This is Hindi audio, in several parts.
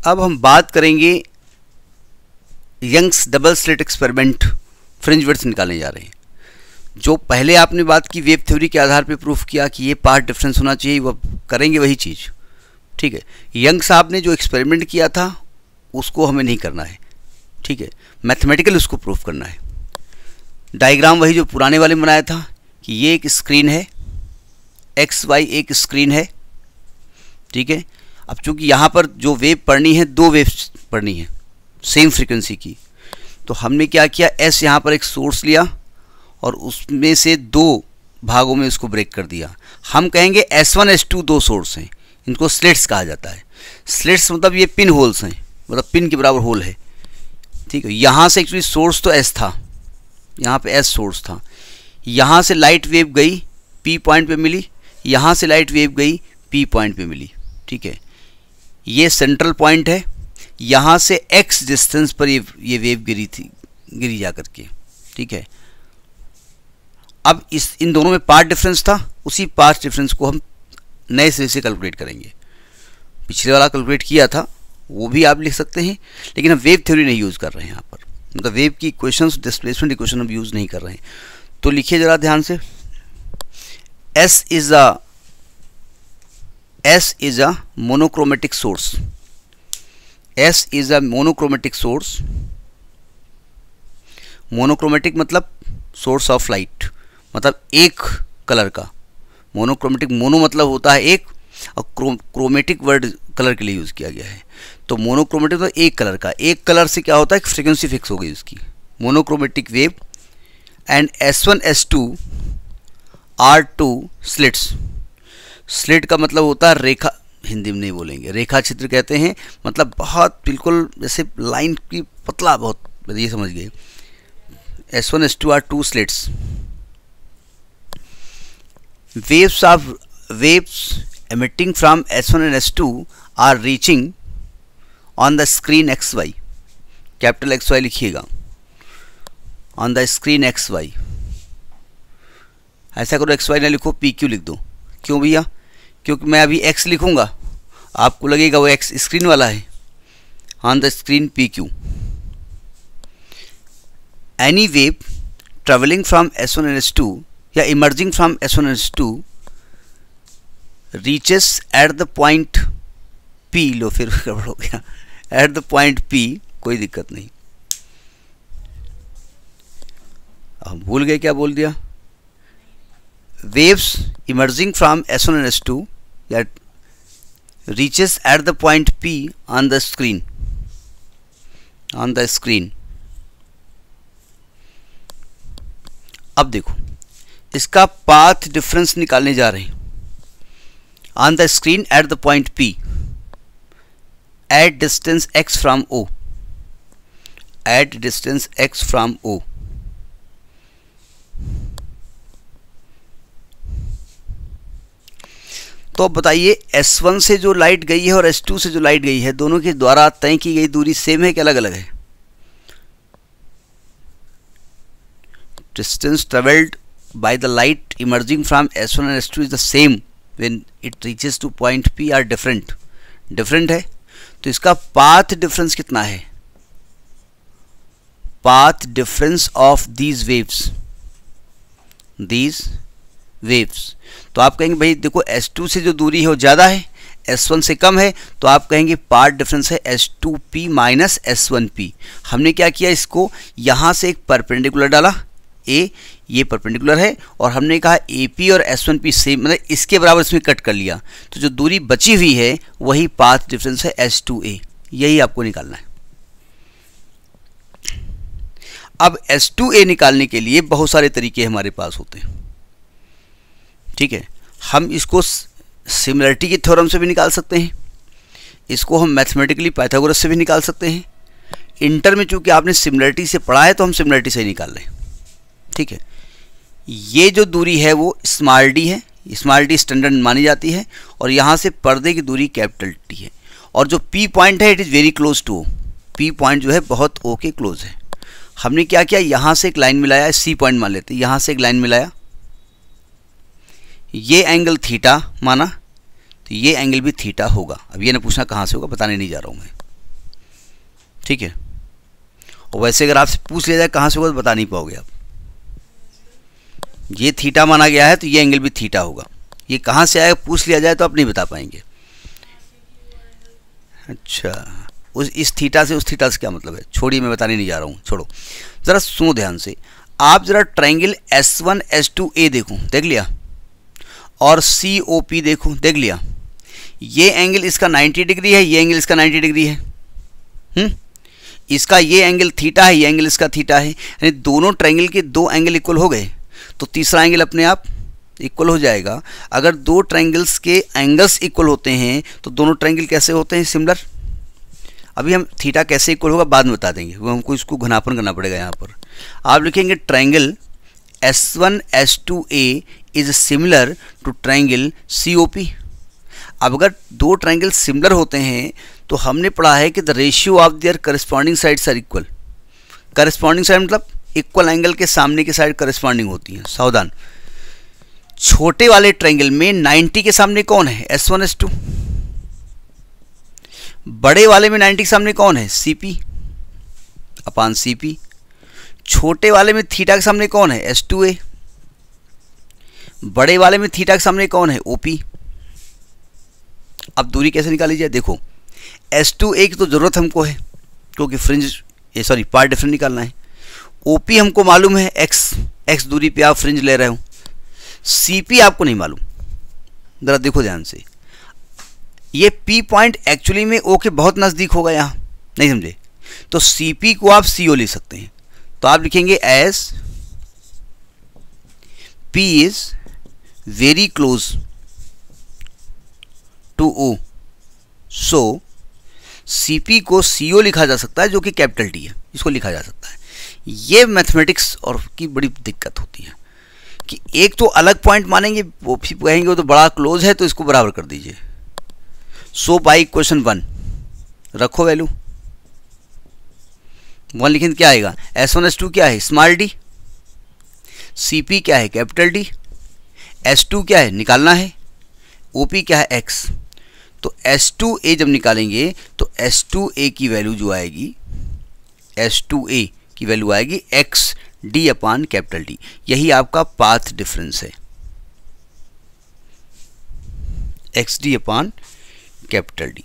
अब हम बात करेंगे Young's double slit experiment fringe width निकालने जा रहे हैं। जो पहले आपने बात की वेव थ्योरी के आधार पे प्रूफ किया कि ये पार्ट डिफरेंस होना चाहिए, वो करेंगे वही चीज़। ठीक है, यंग साहब ने जो एक्सपेरिमेंट किया था उसको हमें नहीं करना है। ठीक है, मैथमेटिकल उसको प्रूफ करना है। डायग्राम वही जो पुराने वाले में बनाया था कि ये एक स्क्रीन है, एक्स वाई एक स्क्रीन है। ठीक है, अब चूंकि यहाँ पर जो वेव पढ़नी है, दो वेव्स पढ़नी है सेम फ्रीक्वेंसी की, तो हमने क्या किया, एस यहाँ पर एक सोर्स लिया और उसमें से दो भागों में उसको ब्रेक कर दिया। हम कहेंगे S1 S2 दो सोर्स हैं, इनको स्लिट्स कहा जाता है। स्लिट्स मतलब ये पिन होल्स हैं, मतलब पिन के बराबर होल है। ठीक है, यहाँ से एक्चुअली सोर्स तो S था, यहाँ पे S सोर्स था। यहाँ से लाइट वेव गई P पॉइंट पे मिली, यहाँ से लाइट वेव गई P पॉइंट पे मिली। ठीक है, ये सेंट्रल पॉइंट है, यहाँ से X डिस्टेंस पर ये वेव गिरी जा करके। ठीक है, अब इन दोनों में पार्ट डिफरेंस था, उसी पार्ट डिफरेंस को हम नए सिरे से कैलकुलेट करेंगे। पिछले वाला कैलकुलेट किया था वो भी आप लिख सकते हैं, लेकिन हम वेव थ्योरी नहीं यूज़ कर रहे हैं यहाँ पर, मतलब वेव की इक्वेशंस, डिस्प्लेसमेंट इक्वेशन हम यूज़ नहीं कर रहे हैं। तो लिखिए ज़रा ध्यान से, S is a monochromatic source. S is a monochromatic source. Monochromatic मतलब सोर्स ऑफ लाइट, मतलब एक कलर का। मोनोक्रोमेटिक, मोनो मतलब होता है एक, और क्रोमेटिक वर्ड कलर के लिए यूज़ किया गया है। तो मोनोक्रोमेटिक मतलब एक कलर का, एक कलर से क्या होता है, फ्रीक्वेंसी फिक्स हो गई उसकी। Monochromatic wave and S1 S2 are two slits. Slit का मतलब होता है रेखा, हिंदी में नहीं बोलेंगे, रेखा चित्र कहते हैं, मतलब बहुत बिल्कुल जैसे लाइन की पतला, बहुत, ये समझ गए। S1 S2 are two slits. Waves emitting from S1 and S2 are reaching on the screen XY. Capital XY लिखिएगा, on the screen XY। ऐसा करो XY ना लिखो, PQ लिख दो। क्यों भैया? क्योंकि मैं अभी X लिखूंगा, आपको लगेगा वो X स्क्रीन वाला है। On the screen PQ। Any wave traveling from S1 and S2 या emerging from S1 and S2 reaches at the point P, लो फिर गड़बड़ हो गया, at the point P, कोई दिक्कत नहीं। हम भूल गए क्या बोल दिया, waves emerging from S1 and S2 या reaches at the point P on the screen, on the screen। अब देखो, इसका पाथ डिफरेंस निकालने जा रहे हैं। On the screen at the point P at distance x from O, at distance x from O। तो अब बताइए, S1 से जो लाइट गई है और S2 से जो लाइट गई है, दोनों के द्वारा तय की गई दूरी सेम है कि अलग अलग है? Distance traveled by the light emerging from S1 and S2 is the same when it reaches to point P are different. Different है, तो इसका path difference कितना है? Path difference of these waves। तो आप कहेंगे भाई देखो, S2 से जो दूरी है वो ज़्यादा है, S1 से कम है, तो आप कहेंगे पाथ डिफरेंस है S2P माइनस S1P। हमने क्या किया, इसको यहाँ से एक परपेंडिकुलर डाला, A, ये परपेंडिकुलर है, और हमने कहा AP और S1P सेम, मतलब इसके बराबर इसमें कट कर लिया, तो जो दूरी बची हुई है वही पाथ डिफरेंस है S2A। यही आपको निकालना है। अब S2A निकालने के लिए बहुत सारे तरीके हमारे पास होते हैं। ठीक है, हम इसको सिमिलरिटी की थ्योरम से भी निकाल सकते हैं, इसको हम मैथमेटिकली पाइथागोरस से भी निकाल सकते हैं। इंटर में चूंकि आपने सिमिलरिटी से पढ़ा है तो हम सिमिलरिटी से ही निकाल रहे हैं। ठीक है, ये जो दूरी है वो स्मॉल d है, स्मॉल d स्टैंडर्ड मानी जाती है, और यहाँ से पर्दे की दूरी कैपिटल T है, और जो P पॉइंट है it is very close to O। P point जो है बहुत O के क्लोज है। हमने क्या किया, यहाँ से एक लाइन मिलाया, C पॉइंट मान लेते हैं, यहाँ से एक लाइन मिलाया, ये एंगल थीटा माना, तो ये एंगल भी थीटा होगा। अब ये ना पूछना कहाँ से होगा, बताने नहीं जा रहा हूँ मैं। ठीक है। और वैसे अगर आपसे पूछ लिया जाए कहाँ से होगा तो बता नहीं पाओगे आप। ये थीटा माना गया है तो ये एंगल भी थीटा होगा। ये कहाँ से आएगा पूछ लिया जाए तो आप नहीं बता पाएंगे। अच्छा, इस थीटा से उस थीटा से क्या मतलब है, छोड़िए, मैं बताने नहीं जा रहा हूँ, छोड़ो। ज़रा सुनो ध्यान से। आप ज़रा ट्रायंगल S1 S2A देखो, देख लिया, और COP देखो, देख लिया। ये एंगल इसका 90 डिग्री है, ये एंगल इसका 90 डिग्री है। इसका ये एंगल थीटा है, ये एंगल इसका थीटा है, यानी दोनों ट्रायंगल के दो एंगल इक्वल हो गए तो तीसरा एंगल अपने आप इक्वल हो जाएगा। अगर दो ट्रायंगल्स के एंगल्स इक्वल होते हैं तो दोनों ट्रायंगल कैसे होते हैं, सिमिलर। अभी हम थीटा कैसे इक्वल होगा बाद में बता देंगे, वो हमको इसको घनापन करना पड़ेगा। यहाँ पर आप लिखेंगे triangle S1 S2A is similar to triangle COP। अब अगर दो ट्रायंगल सिमिलर होते हैं तो हमने पढ़ा है कि the ratio of their corresponding sides are equal. Corresponding side मतलब इक्वल एंगल के सामने की साइड करस्पॉन्डिंग होती है। सावधान, छोटे वाले ट्रायंगल में 90 के सामने कौन है, S1 S2। बड़े वाले में 90 के सामने कौन है, CP अपान CP। छोटे वाले में थीटा के सामने कौन है, S2A। बड़े वाले में थीटा के सामने कौन है, OP। अब दूरी कैसे निकाली जाए, देखो S2A की तो ज़रूरत हमको है क्योंकि पार्ट डिफरेंस निकालना है। OP हमको मालूम है, x दूरी पे आप फ्रिंज ले रहे हो। CP आपको नहीं मालूम, ज़रा देखो ध्यान से। ये P पॉइंट एक्चुअली में O के बहुत नज़दीक होगा, यहाँ नहीं समझे, तो CP को आप CO ले सकते हैं। तो आप लिखेंगे as P is very close to O, so CP को CO लिखा जा सकता है, जो कि कैपिटल T है, इसको लिखा जा सकता है। ये मैथमेटिक्स और की बड़ी दिक्कत होती है कि एक तो अलग पॉइंट मानेंगे, वो भी कहेंगे वो तो बड़ा क्लोज है तो इसको बराबर कर दीजिए। सो बाई इक्वेशन 1 रखो वैल्यू 1 लिखें क्या आएगा, S1 S2 क्या है, स्मॉल d, CP क्या है, कैपिटल D, S2 क्या है निकालना है, OP क्या है, x। तो S2A जब निकालेंगे तो S2A की वैल्यू जो आएगी, S2A की वैल्यू आएगी XD अपान कैपिटल D। यही आपका पाथ डिफरेंस है, XD अपान कैपिटल D।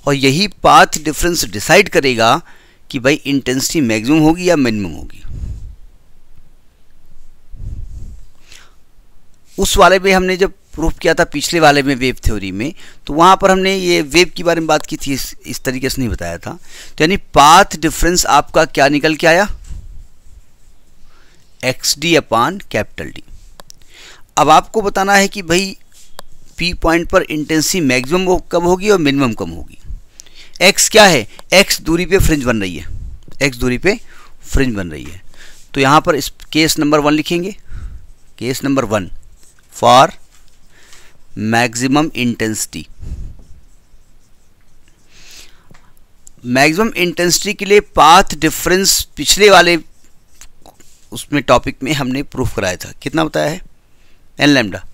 और यही पाथ डिफरेंस डिसाइड करेगा कि भाई इंटेंसिटी मैक्सिमम होगी या मिनिमम होगी। उस वाले में हमने जब प्रूफ किया था पिछले वाले में वेव थ्योरी में, तो वहाँ पर हमने ये वेव के बारे में बात की थी, इस तरीके से नहीं बताया था। तो यानी पाथ डिफरेंस आपका क्या निकल के आया, XD अपान कैपिटल D। अब आपको बताना है कि भाई P पॉइंट पर इंटेंसिटी मैक्सिमम कब होगी और मिनिमम कब होगी। X क्या है, X दूरी पे फ्रिंज बन रही है, X दूरी पे फ्रिंज बन रही है। तो यहाँ पर इस केस नंबर 1 लिखेंगे, case number 1 for maximum intensity. Maximum intensity के लिए पाथ डिफरेंस पिछले वाले उसमें टॉपिक में हमने प्रूफ कराया था, कितना बताया है, n लैम्डा।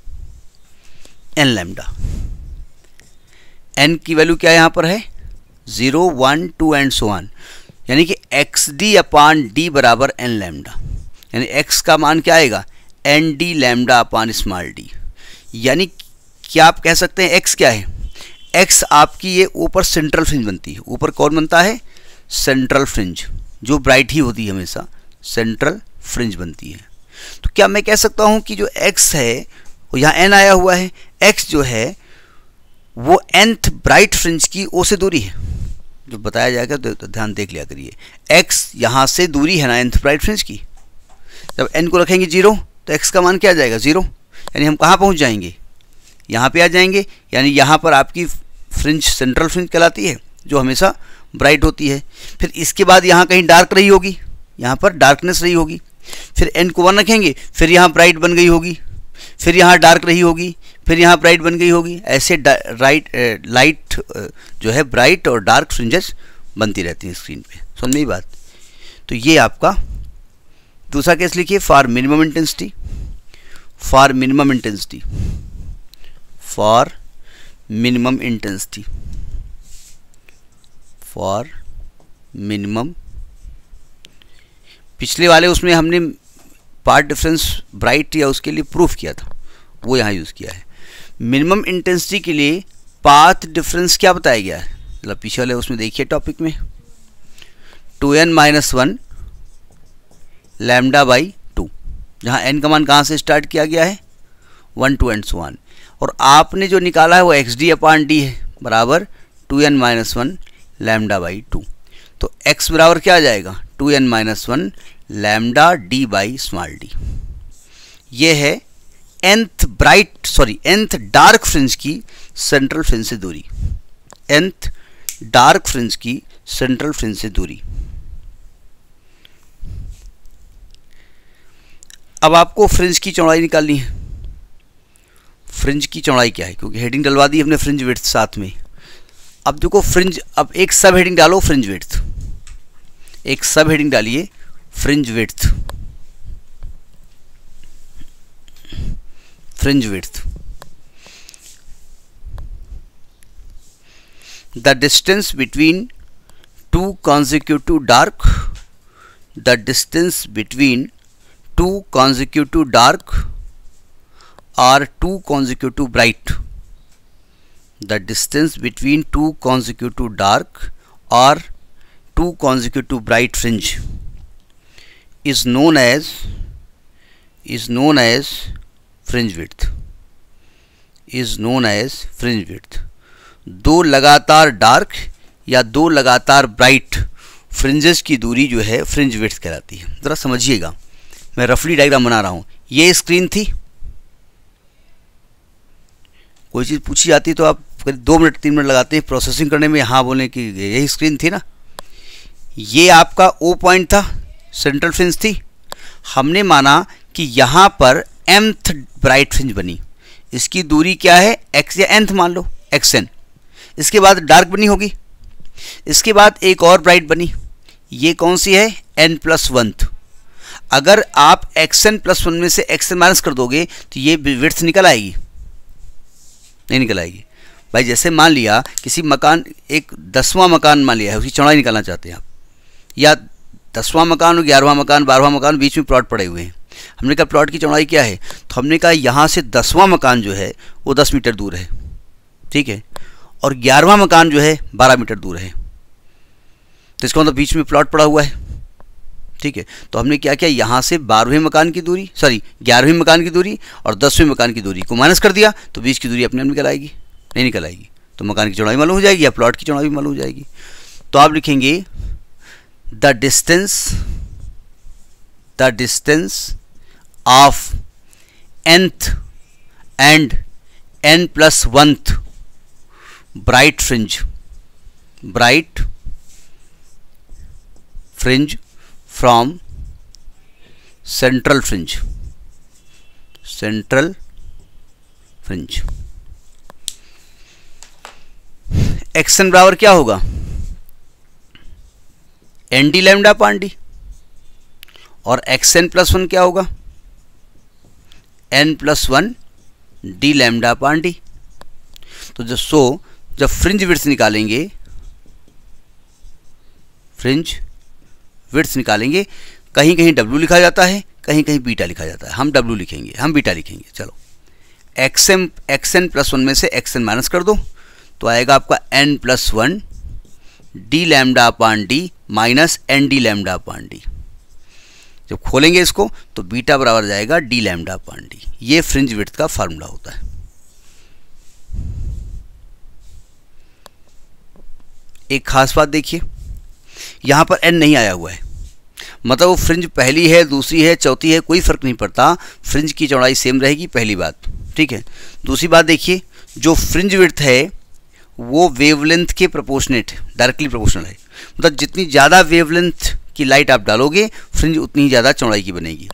n की वैल्यू क्या यहाँ पर है, 0 1 2 एंड सो ऑन, यानी कि XD अपान D बराबर n लैम्डा। यानी x का मान क्या आएगा, ND लैम्डा अपान स्मॉल d। यानी क्या आप कह सकते हैं x क्या है, x आपकी ये ऊपर सेंट्रल फ्रिंज बनती है। ऊपर कौन बनता है, सेंट्रल फ्रिंज, जो ब्राइट ही होती है हमेशा, सेंट्रल फ्रिंज बनती है। तो क्या मैं कह सकता हूँ कि जो x है वो यहाँ n आया हुआ है, x जो है वो nth ब्राइट फ्रिंज की O से दूरी है, जो बताया जाएगा तो ध्यान देख लिया करिए। x यहाँ से दूरी है ना nth ब्राइट फ्रिंज की, जब n को रखेंगे 0 तो x का मान क्या आ जाएगा, 0। यानी हम कहाँ पहुँच जाएंगे, यहाँ पे आ जाएंगे। यानी यहाँ पर आपकी फ्रिंज सेंट्रल फ्रिंज कहलाती है, जो हमेशा ब्राइट होती है। फिर इसके बाद यहाँ कहीं डार्क रही होगी, यहाँ पर डार्कनेस रही होगी। फिर n को 1 रखेंगे, फिर यहाँ ब्राइट बन गई होगी, फिर यहाँ डार्क रही होगी, फिर यहाँ ब्राइट बन गई होगी। ऐसे लाइट जो है ब्राइट और डार्क फ्रिंजेस बनती रहती हैं स्क्रीन पे, समझ में बात। तो ये आपका दूसरा केस लिखिए, for minimum intensity, for minimum intensity, for minimum intensity, for minimum. पिछले वाले उसमें हमने पाथ डिफरेंस ब्राइट या उसके लिए प्रूफ किया था, वो यहाँ यूज़ किया है। मिनिमम इंटेंसिटी के लिए पाथ डिफरेंस क्या बताया गया है, मतलब पीछे वाले उसमें देखिए टॉपिक में 2n-1 लैम्डा बाई 2, जहाँ n का मान कहाँ से स्टार्ट किया गया है 1 to n so on, और आपने जो निकाला है वो xd/d है बराबर 2n-1 लैम्डा बाई 2। तो x बराबर क्या आ जाएगा 2n-1 lambda d by small d। ये है nth डार्क फ्रिंज की सेंट्रल फ्रिंज से दूरी, nth डार्क फ्रिंज की सेंट्रल फ्रिंज से दूरी। अब आपको फ्रिंज की चौड़ाई निकालनी है। फ्रिंज की चौड़ाई क्या है, क्योंकि हेडिंग डलवा दी हमने फ्रिंज विड्थ साथ में। अब देखो फ्रिंज, अब एक सब हेडिंग डालो फ्रिंज विड्थ, एक सब हेडिंग डालिए fringe width, fringe width. The distance between two consecutive dark, the distance between two consecutive dark or two consecutive bright, the distance between two consecutive dark or two consecutive bright fringe is known as fringe width, is known as fringe width। दो लगातार डार्क या दो लगातार ब्राइट फ्रिंजेस की दूरी जो है फ्रिंज विड्थ कहलाती है। ज़रा समझिएगा, मैं रफली डायग्राम बना रहा हूँ। ये स्क्रीन थी, कोई चीज़ पूछी जाती तो आप करीब 2 मिनट 3 मिनट लगाते हैं प्रोसेसिंग करने में, हाँ बोलने की यही स्क्रीन थी ना। ये आपका ओ पॉइंट था, सेंट्रल फ्रिंज थी। हमने माना कि यहाँ पर mth ब्राइट फ्रिंज बनी, इसकी दूरी क्या है x या nth मान लो xn। इसके बाद डार्क बनी होगी, इसके बाद एक और ब्राइट बनी, ये कौन सी है n+1। अगर आप xn+1 में से xn माइनस कर दोगे तो ये विड्थ निकल आएगी, नहीं निकल आएगी भाई। जैसे मान लिया किसी मकान, एक 10वां मकान मान लिया है, उसकी चौड़ाई निकालना चाहते हैं आप, या 10वां मकान और 11वां मकान 12वां मकान बीच में प्लॉट पड़े हुए हैं। हमने कहा प्लॉट की चौड़ाई क्या है, तो हमने कहा यहाँ से 10वां मकान जो है वो 10 मीटर दूर है, ठीक है, और 11वां मकान जो है 12 मीटर दूर है। तो इसका मतलब बीच में प्लॉट पड़ा हुआ है, ठीक है। तो हमने क्या किया, यहाँ से 11वें मकान की दूरी, 11वें मकान की दूरी और 10वें मकान की दूरी को माइनस कर दिया, तो बीच की दूरी अपने आप निकल आएगी, नहीं निकल आएगी। तो मकान की चौड़ाई मालूम हो जाएगी या प्लॉट की चौड़ाई भी मालूम हो जाएगी। तो आप लिखेंगे the distance of nth and n+1th bright fringe from central fringe। xn बराबर क्या होगा nd लैम्डा अपान d, और xn+1 क्या होगा n+1 d लैम्डा अपान d। तो जब फ्रिंज विड्थ निकालेंगे, कहीं कहीं W लिखा जाता है, कहीं कहीं बीटा लिखा जाता है। हम W लिखेंगे, हम बीटा लिखेंगे। चलो xn+1 में से xn माइनस कर दो, तो आएगा आपका n+1 d लैम्डा अपान d माइनस nd लैम्डा अपान d। जब खोलेंगे इसको तो बीटा बराबर जाएगा d लैम्डा अपान d। ये फ्रिंज विड्थ का फार्मूला होता है। एक खास बात देखिए, यहाँ पर n नहीं आया हुआ है, मतलब वो फ्रिंज पहली है, दूसरी है, चौथी है, कोई फर्क नहीं पड़ता, फ्रिंज की चौड़ाई सेम रहेगी, पहली बात, ठीक है। दूसरी बात देखिए, जो फ्रिंज विड्थ है वो वेवलेंथ के प्रोपोर्शनेट, डायरेक्टली प्रोपोर्शनल है। मतलब जितनी ज़्यादा वेवलेंथ की लाइट आप डालोगे फ्रिंज उतनी ही ज़्यादा चौड़ाई की बनेगी।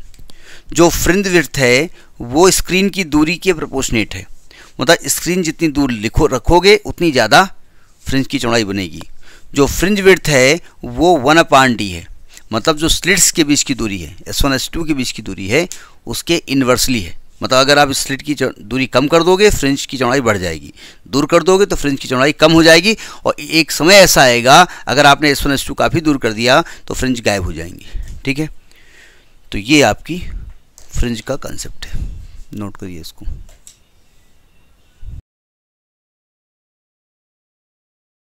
जो फ्रिंज विड्थ है वो स्क्रीन की दूरी के प्रोपोर्शनेट है, मतलब स्क्रीन जितनी दूर रखोगे उतनी ज़्यादा फ्रिंज की चौड़ाई बनेगी। जो फ्रिंज विड्थ है वो 1/d है, मतलब जो स्लिट्स के बीच की दूरी है, S1 S2 के बीच की दूरी है, उसके इन्वर्सली है, मतलब अगर आप स्लिट की दूरी कम कर दोगे फ्रिंज की चौड़ाई बढ़ जाएगी, दूर कर दोगे तो फ्रिंज की चौड़ाई कम हो जाएगी, और एक समय ऐसा आएगा अगर आपने S1 S2 काफ़ी दूर कर दिया तो फ्रिंज गायब हो जाएंगी। ठीक है, तो ये आपकी फ्रिंज का कंसेप्ट है, नोट करिए इसको।